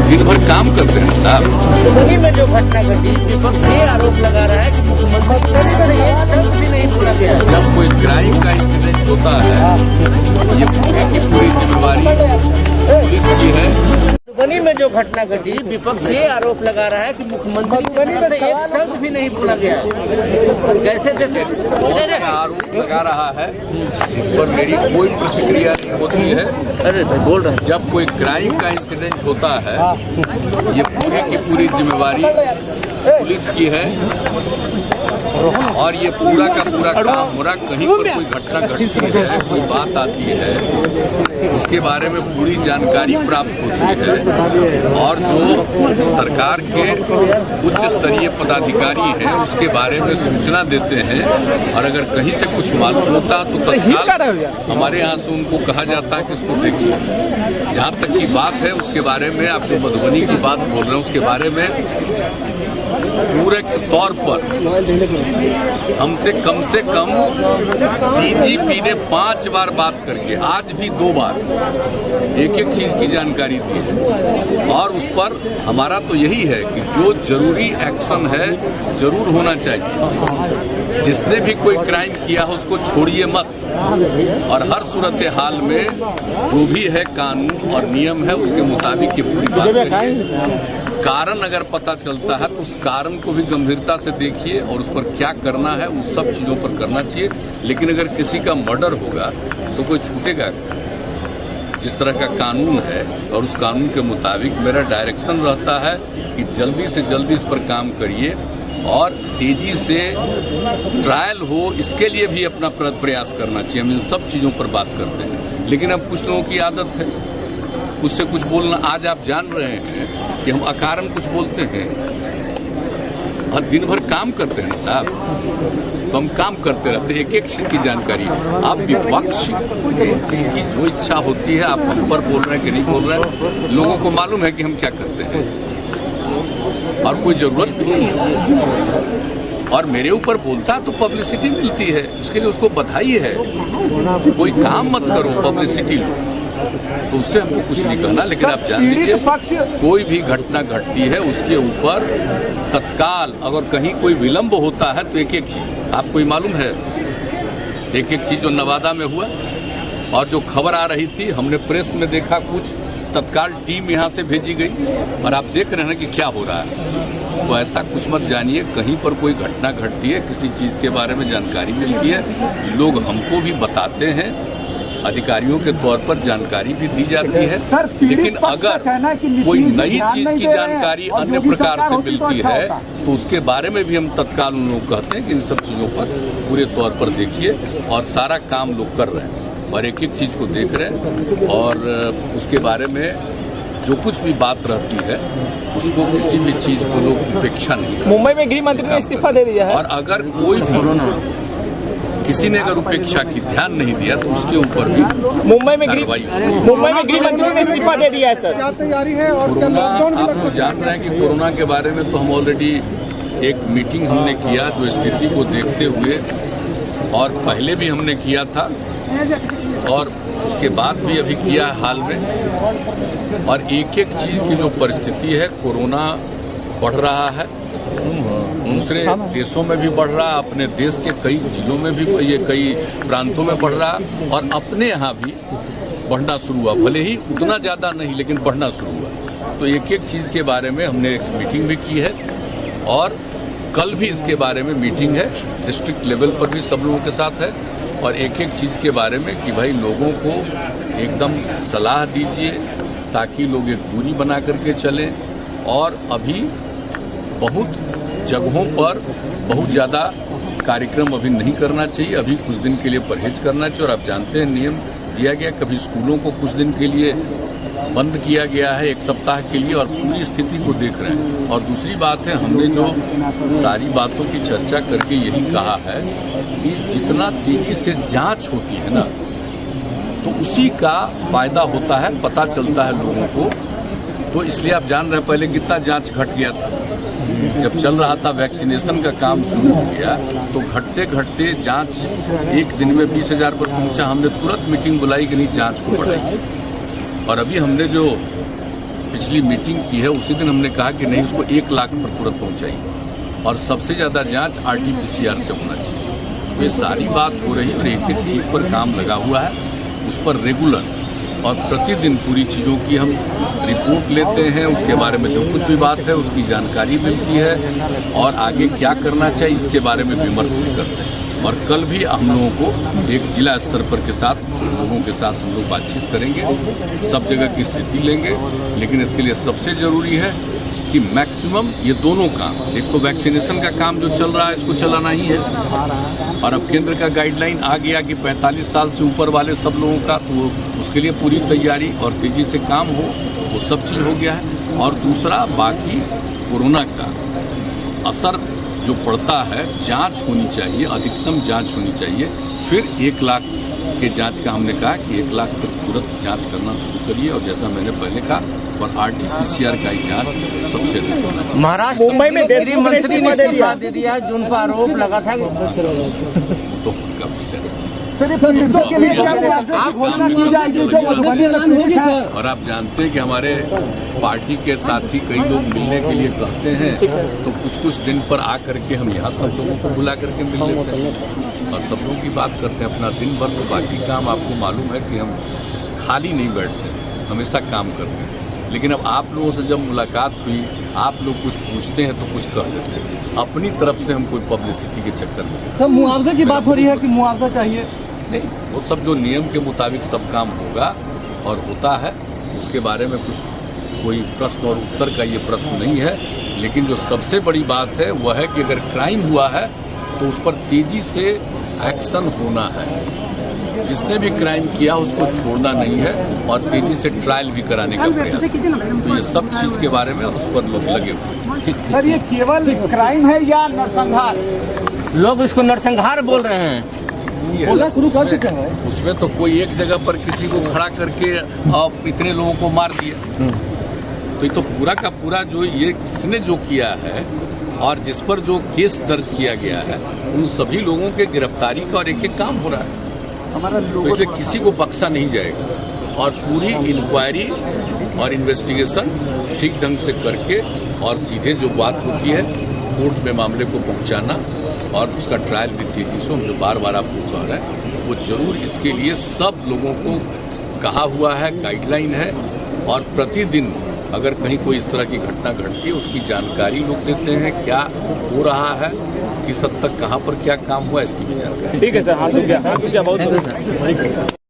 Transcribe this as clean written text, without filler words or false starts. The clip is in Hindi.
दिन भर काम करते हैं साहब। मधुबनी में जो घटना घटी, विपक्ष ये आरोप लगा रहा है कि मुख्यमंत्री ने एक शब्द भी नहीं बोला गया। जब कोई क्राइम का इंसिडेंट होता है, ये पूरी की पूरी जिम्मेवारी पुलिस की है। मधुबनी में जो घटना घटी, विपक्ष ये आरोप लगा रहा है कि मुख्यमंत्री ने एक शब्द भी नहीं बोला गया। कैसे देते? आरोप लगा रहा है, इस पर मेरी कोई प्रतिक्रिया नहीं होती है। अरे बोल रहे हैं। जब कोई क्राइम का इंसिडेंट होता है, ये पूरी की पूरी जिम्मेवारी पुलिस की है और ये पूरा का पूरा काम हो रहा। कहीं पर कोई घटना घटती है, कोई बात आती है, उसके बारे में पूरी जानकारी प्राप्त होती है और जो सरकार के उच्च स्तरीय पदाधिकारी हैं उसके बारे में सूचना देते हैं। और अगर कहीं से कुछ मालूम होता तो तत्काल हमारे यहाँ से उनको कहा जाता है कि इसको देखिए। जहाँ तक की बात है उसके बारे में, आप जो मधुबनी की बात बोल रहे हैं उसके बारे में पूरे तौर पर हमसे कम डीजीपी ने 5 बार बात करके, आज भी 2 बार एक चीज की जानकारी दी है। और उस पर हमारा तो यही है कि जो जरूरी एक्शन है जरूर होना चाहिए। जिसने भी कोई क्राइम किया हो उसको छोड़िए मत, और हर सूरत हाल में जो भी है कानून और नियम है उसके मुताबिक की पूरी बात करिए। कारण अगर पता चलता है तो उस कारण को भी गंभीरता से देखिए और उस पर क्या करना है उस सब चीजों पर करना चाहिए। लेकिन अगर किसी का मर्डर होगा तो कोई छूटेगा। जिस तरह का कानून है और उस कानून के मुताबिक मेरा डायरेक्शन रहता है कि जल्दी से जल्दी इस पर काम करिए और तेजी से ट्रायल हो, इसके लिए भी अपना प्रयास करना चाहिए। हम इन सब चीजों पर बात करते हैं, लेकिन अब कुछ लोगों की आदत है कुछ से कुछ बोलना। आज आप जान रहे हैं कि हम अकारण कुछ बोलते हैं और दिन भर काम करते हैं साहब, तो हम काम करते रहते हैं। एक चीज की जानकारी आप विपक्ष जिसकी जो इच्छा होती है, आप हम पर बोल रहे हैं कि नहीं बोल रहे हैं, लोगों को मालूम है कि हम क्या करते हैं और कोई जरूरत भी नहीं है। और मेरे ऊपर बोलता तो पब्लिसिटी मिलती है, उसके लिए उसको बधाई है। कोई काम मत करो, पब्लिसिटी लो, तो उससे हमको कुछ नहीं करना। लेकिन आप जान लीजिए कोई भी घटना घटती है उसके ऊपर तत्काल अगर कहीं कोई विलंब होता है तो एक चीज आपको ही मालूम है। एक चीज जो नवादा में हुआ और जो खबर आ रही थी, हमने प्रेस में देखा, कुछ तत्काल टीम यहां से भेजी गई और आप देख रहे हैं कि क्या हो रहा है। तो ऐसा कुछ मत जानिए। कहीं पर कोई घटना घटती है, किसी चीज के बारे में जानकारी मिलती है, लोग हमको भी बताते हैं, अधिकारियों के तौर पर जानकारी भी दी जाती है। लेकिन अगर कोई नई चीज की जानकारी अन्य प्रकार से मिलती है तो उसके बारे में भी हम तत्काल उन लोग कहते हैं कि इन सब चीजों पर पूरे तौर पर देखिए। और सारा काम लोग कर रहे हैं और एक चीज को देख रहे हैं और उसके बारे में जो कुछ भी बात रहती है उसको किसी भी चीज को लोग उपेक्षा नहीं। मुंबई में गृह मंत्री ने इस्तीफा दे दिया है और अगर कोई भी किसी ने अगर उपेक्षा की ध्यान नहीं दिया तो उसके ऊपर भी मुंबई में गृह मंत्री ने इस्तीफा दे दिया है। सर क्या तैयारी है? और कोरोना, आप लोग जान रहे हैं कि कोरोना के बारे में तो हम ऑलरेडी एक मीटिंग हमने किया जो स्थिति को देखते हुए, और पहले भी हमने किया था और उसके बाद भी अभी किया है हाल में। और एक चीज की जो परिस्थिति है, कोरोना बढ़ रहा है, दूसरे देशों में भी बढ़ रहा है, अपने देश के कई जिलों में भी, ये कई प्रांतों में बढ़ रहा और अपने यहाँ भी बढ़ना शुरू हुआ। भले ही उतना ज्यादा नहीं लेकिन बढ़ना शुरू हुआ। तो एक चीज के बारे में हमने एक मीटिंग भी की है और कल भी इसके बारे में मीटिंग है, डिस्ट्रिक्ट लेवल पर भी सब लोगों के साथ है। और एक चीज के बारे में कि भाई लोगों को एकदम सलाह दीजिए ताकि लोग एक दूरी बना करके चलें। और अभी बहुत जगहों पर बहुत ज्यादा कार्यक्रम अभी नहीं करना चाहिए, अभी कुछ दिन के लिए परहेज करना चाहिए। और आप जानते हैं नियम दिया गया, कभी स्कूलों को कुछ दिन के लिए बंद किया गया है, 1 सप्ताह के लिए, और पूरी स्थिति को देख रहे हैं। और दूसरी बात है, हमने जो सारी बातों की चर्चा करके यही कहा है कि जितना तेजी से जांच होती है ना तो उसी का फायदा होता है, पता चलता है लोगों को। तो इसलिए आप जान रहे हैं पहले कितना जांच घट गया था। जब चल रहा था वैक्सीनेशन का काम शुरू हो गया तो घटते घटते जांच एक दिन में 20,000 पर पहुंचा। हमने तुरंत मीटिंग बुलाई कि नहीं, जांच को बढ़ाइए। और अभी हमने जो पिछली मीटिंग की है उसी दिन हमने कहा कि नहीं, उसको 1 लाख पर तुरंत पहुंचाइए और सबसे ज्यादा जांच RT-PCR से होना चाहिए। तो ये सारी बात हो रही है, एक एक चीज पर काम लगा हुआ है, उस पर रेगुलर और प्रतिदिन पूरी चीजों की हम रिपोर्ट लेते हैं, उसके बारे में जो कुछ भी बात है उसकी जानकारी मिलती है और आगे क्या करना चाहिए इसके बारे में विमर्श भी करते हैं। और कल भी हम लोगों को एक जिला स्तर पर के साथ लोगों के साथ हम लोग बातचीत करेंगे, सब जगह की स्थिति लेंगे, लेकिन इसके लिए सबसे जरूरी है कि मैक्सिमम ये दोनों काम, एक तो वैक्सीनेशन का काम जो चल रहा है इसको चलाना ही है और अब केंद्र का गाइडलाइन आ गया कि 45 साल से ऊपर वाले सब लोगों का, तो उसके लिए पूरी तैयारी और तेजी से काम हो, वो सब चीज हो गया है। और दूसरा बाकी कोरोना का असर जो पड़ता है, जांच होनी चाहिए, अधिकतम जांच होनी चाहिए। फिर 1 लाख के जांच का हमने कहा कि 1 लाख तक तुरंत जांच करना शुरू करिए और जैसा मैंने पहले कहा और RT-PCR का ही जांच सबसे अधिक होना चाहिए। महाराष्ट्र मुंबई में गृह मंत्री ने इस्तीफा दे दिया, जो उन पर आरोप लगा था तो उनका विषय और आप जानते हैं कि हमारे पार्टी के साथी कई लोग मिलने के लिए कहते हैं तो कुछ दिन पर आकर के हम यहाँ सब लोगों को बुला करके मिल लेते हैं और सब लोगों की बात करते हैं अपना दिन भर। तो बाकी काम आपको मालूम है कि हम खाली नहीं बैठते, हमेशा काम करते हैं। लेकिन अब आप लोगों से जब मुलाकात हुई, आप लोग कुछ पूछते हैं तो कुछ कह देते हैं, अपनी तरफ से हम कोई पब्लिसिटी के चक्कर में। तो मुआवजे की बात हो रही है कि मुआवजा चाहिए? नहीं, वो सब जो नियम के मुताबिक सब काम होगा और होता है, उसके बारे में कुछ कोई प्रश्न और उत्तर का ये प्रश्न नहीं है। लेकिन जो सबसे बड़ी बात है वह है कि अगर क्राइम हुआ है तो उस पर तेजी से एक्शन होना है। जिसने भी क्राइम किया उसको छोड़ना नहीं है और तेजी से ट्रायल भी कराने का प्रयास। तो ये सब चीज के बारे में उस पर लोग लगे हुए। सर, ये केवल क्राइम है या नरसंहार? लोग इसको नरसंहार बोल रहे हैं। शुरू कर चुके हैं। उसमें तो कोई एक जगह पर किसी को खड़ा करके इतने लोगों को मार दिया, तो ये तो पूरा का पूरा जो ये किसने जो किया है और जिस पर जो केस दर्ज किया गया है उन सभी लोगों के गिरफ्तारी का और एक काम हो रहा है। तो इसलिए किसी को बख्शा नहीं जाएगा और पूरी इंक्वायरी और इन्वेस्टिगेशन ठीक ढंग से करके और सीधे जो बात होती है कोर्ट में मामले को पहुंचाना और उसका ट्रायल भी तेजी से, जो बार बार आपको कह रहे हैं, वो जरूर इसके लिए सब लोगों को कहा हुआ है, गाइडलाइन है और प्रतिदिन अगर कहीं कोई इस तरह की घटना घटती है उसकी जानकारी लोग देते हैं, क्या हो रहा है, किस हद तक कहाँ पर क्या काम हुआ, इसकी भी जानकारी। ठीक है सर, हाँ, बहुत